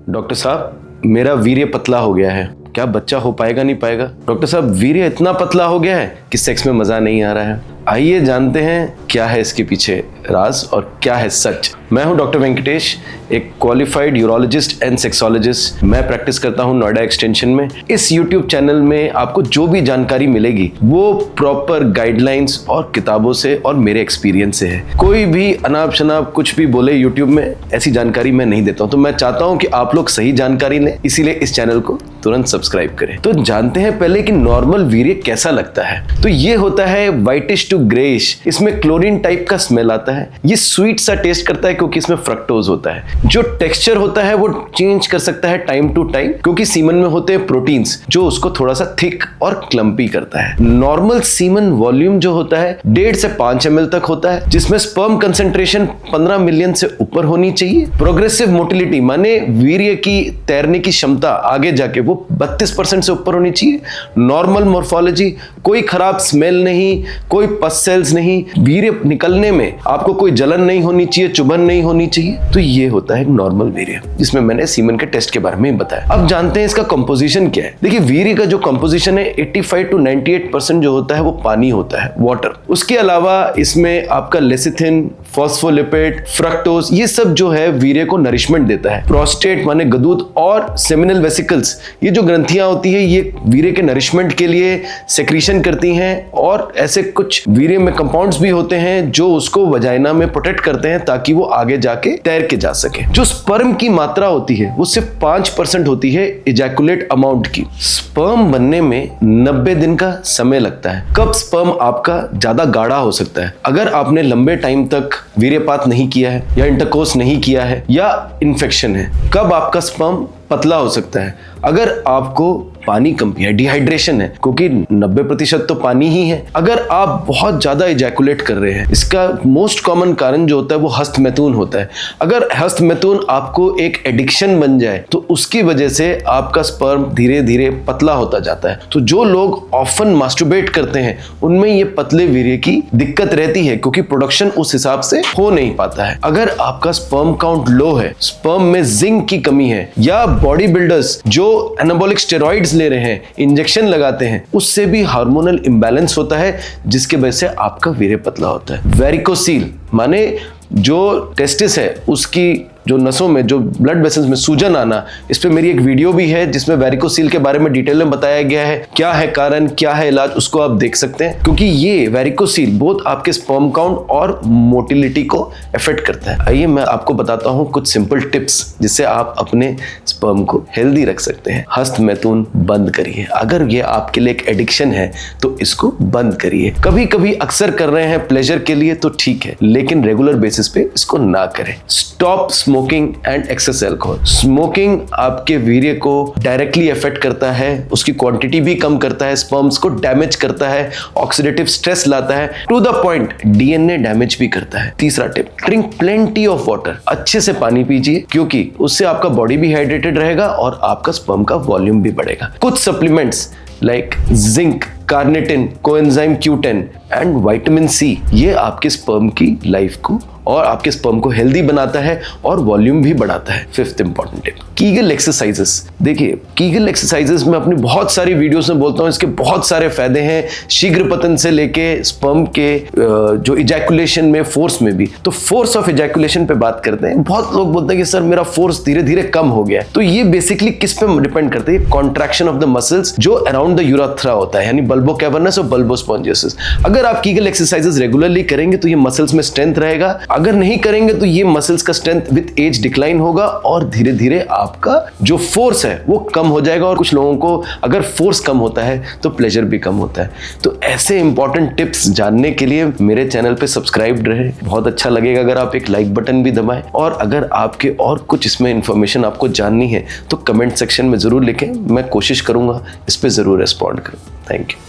Doctor साहब, मेरा वीर्य पतला हो गया है, क्या बच्चा हो पाएगा नहीं पाएगा? डॉक्टर साहब, वीर्य इतना पतला हो गया है कि सेक्स में मजा नहीं आ रहा है। आइए जानते हैं क्या है इसके पीछे राज और क्या है सच। मैं हूं डॉक्टर वेंकटेश, एक क्वालिफाइड यूरोलॉजिस्ट एंड सेक्सोलॉजिस्ट। मैं प्रैक्टिस करता हूं नोएडा एक्सटेंशन में। इस यूट्यूब चैनल में आपको जो भी जानकारी मिलेगी वो प्रॉपर गाइडलाइंस और किताबों से और मेरे एक्सपीरियंस से है। कोई भी अनाप शनाप कुछ भी बोले यूट्यूब में, ऐसी जानकारी मैं नहीं देता हूं। तो मैं चाहता हूं कि आप लोग सही जानकारी लें, इसीलिए इस चैनल को तुरंत सब्सक्राइब करें। तो जानते हैं पहले कि नॉर्मल वीर्य कैसा लगता है। तो ये होता है व्हाइटिश टू ग्रेइश, इसमें क्लोरीन टाइप का स्मेल आता है। ये स्वीट सा टेस्ट करता है क्योंकि इसमें फ्रक्टोज होता है। जो टेक्सचर होता है वो चेंज कर सकता है टाइम टू टाइम, क्योंकि सीमन में होते हैं प्रोटीन्स जो उसको थोड़ा सा थिक और क्लम्पी करता है। नॉर्मल सीमन वॉल्यूम जो होता है 1.5 से 5 ml तक होता है, जिसमें स्पर्म कंसेंट्रेशन 15 मिलियन से ऊपर होनी चाहिए। प्रोग्रेसिव मोटिलिटी माने वीर्य की तैरने की क्षमता आगे जाके वो 32% से ऊपर होनी चाहिए। नॉर्मल मॉर्फोलॉजी, कोई खराब स्मेल नहीं, कोई पस सेल्स नहीं, वीर्य निकलने में आपको कोई जलन नहीं होनी चाहिए, चुभन नहीं होनी चाहिए। तो ये होता है नॉर्मल वीर्य, जिसमें मैंने सीमन के टेस्ट के बारे में बताया। अब जानते हैं इसका कंपोजिशन क्या है। देखिए, वीर्य का जो कंपोजिशन है 85 to 98% जो होता है वो पानी होता है, वाटर। उसके अलावा इसमें आपका लेसिथिन, फॉस्फोलिपिड, फ्रक्टोज, ये सब जो है वीर्य को नरिशमेंट देता है। प्रोस्टेट माने गदूद और सेमिनल वेसिकल्स, ये जो ग्रंथियां होती है ये वीर्य के नरिशमेंट के लिए सेक्रीशन करती हैं। और ऐसे कुछ वीर्य में कंपाउंड्स भी होते हैं जो उसको वजाइना में प्रोटेक्ट करते हैं ताकि वो आगे जाके तैर के जा सके। जो स्पर्म की मात्रा होती है वो सिर्फ 5% होती है इजैकुलेट अमाउंट की। स्पर्म बनने में 90 दिन का समय लगता है। कब स्पर्म आपका ज्यादा गाढ़ा हो सकता है? अगर आपने लंबे टाइम तक वीर्यपात नहीं किया है या इंटरकोर्स नहीं किया है या इन्फेक्शन है। कब आपका स्पर्म पतला हो सकता है? अगर आपको पानी कम है, डिहाइड्रेशन है, क्योंकि 90% तो पानी ही है। अगर आप बहुत ज्यादा इजैकुलेट कर रहे हैं, इसका मोस्ट कॉमन कारण जो होता है वो हस्तमैथुन होता है। अगर हस्तमैथुन आपको एक एडिक्शन बन जाए तो उसकी वजह से आपका स्पर्म धीरे धीरे पतला होता जाता है। तो जो लोग ऑफन मास्टरबेट करते हैं उनमें ये पतले वीर्य की दिक्कत रहती है, क्योंकि प्रोडक्शन उस हिसाब से हो नहीं पाता है। अगर आपका स्पर्म काउंट लो है, स्पर्म में जिंक की कमी है, या बॉडी बिल्डर्स जो एनाबॉलिक स्टेरॉइड्स ले रहे हैं, इंजेक्शन लगाते हैं, उससे भी हार्मोनल इंबैलेंस होता है, जिसके वजह से आपका वीर्य पतला होता है। वेरिकोसील माने जो टेस्टिस है उसकी जो नसों में, जो ब्लड वेसल्स में सूजन आना, इस पे मेरी एक वीडियो भी है जिसमें वेरिकोसील के बारे में डिटेल में बताया गया है। क्या है कारण, क्या है इलाज, उसको आप देख सकते हैं, क्योंकि ये वेरिकोसील बहुत आपके स्पर्म काउंट और मोटिलिटी को अफेक्ट करता है। आइए मैं आपको बताता हूँ कुछ सिंपल टिप्स जिससे आप अपने स्पर्म को हेल्दी रख सकते हैं। हस्तमैथुन बंद करिए। अगर ये आपके लिए एक एडिक्शन है तो इसको बंद करिए। कभी कभी अक्सर कर रहे हैं प्लेजर के लिए तो ठीक है, लेकिन रेगुलर बेसिस पे इसको ना करें। Stop smoking and excess alcohol. Smoking आपके वीर्य को डायरेक्टली अफेक्ट करता है, उसकी क्वांटिटी भी कम करता है, स्पर्म्स को डैमेज करता है, ऑक्सीडेटिव स्ट्रेस लाता है, to the point DNA damage भी करता है। तीसरा tip, drink plenty of water. अच्छे से पानी पीजिए, क्योंकि उससे आपका बॉडी भी हाइड्रेटेड रहेगा और आपका स्पर्म का वॉल्यूम भी बढ़ेगा। कुछ supplements like zinc, carnitine, coenzyme Q10 and vitamin C, ये आपके स्पर्म की लाइफ को और आपके स्पर्म को हेल्दी बनाता है और वॉल्यूम भी बढ़ाता है। Fifth important tip, Kegel exercises. देखिए, कीगल एक्सरसाइजेस में अपनी बहुत सारी वीडियोस में बोलता हूँ, इसके बहुत सारे फायदे हैं, शीघ्र पतन से लेके स्पर्म के जो इजैकुलेशन में, फोर्स में भी। तो फोर्स ऑफ इजैकुलेशन पे बात करते हैं। बहुत लोग बोलते हैं कि सर मेरा फोर्स धीरे धीरे कम हो गया है। तो ये बेसिकली किस पे डिपेंड करता है? कॉन्ट्रैक्शन ऑफ द मसल्स जो अराउंड द यूरेथ्रा होता है, यानी बल्बो कैवर्नस और बल्बो स्पॉन्जियोसिस। अगर आप कीगल एक्सरसाइजेस रेगुलरली करेंगे तो ये मसल्स में स्ट्रेंथ रहेगा। अगर नहीं करेंगे तो ये मसल्स का स्ट्रेंथ विद एज डिक्लाइन होगा और धीरे धीरे आपका जो फोर्स है वो कम हो जाएगा। और कुछ लोगों को अगर फोर्स कम होता है तो प्लेजर भी कम होता है। तो ऐसे इंपॉर्टेंट टिप्स जानने के लिए मेरे चैनल पे सब्सक्राइब्ड रहे। बहुत अच्छा लगेगा अगर आप एक लाइक बटन भी दबाएं। और अगर आपके और कुछ इसमें इंफॉर्मेशन आपको जाननी है तो कमेंट सेक्शन में जरूर लिखें, मैं कोशिश करूंगा इस पे जरूर रिस्पॉन्ड करूं। Thank you.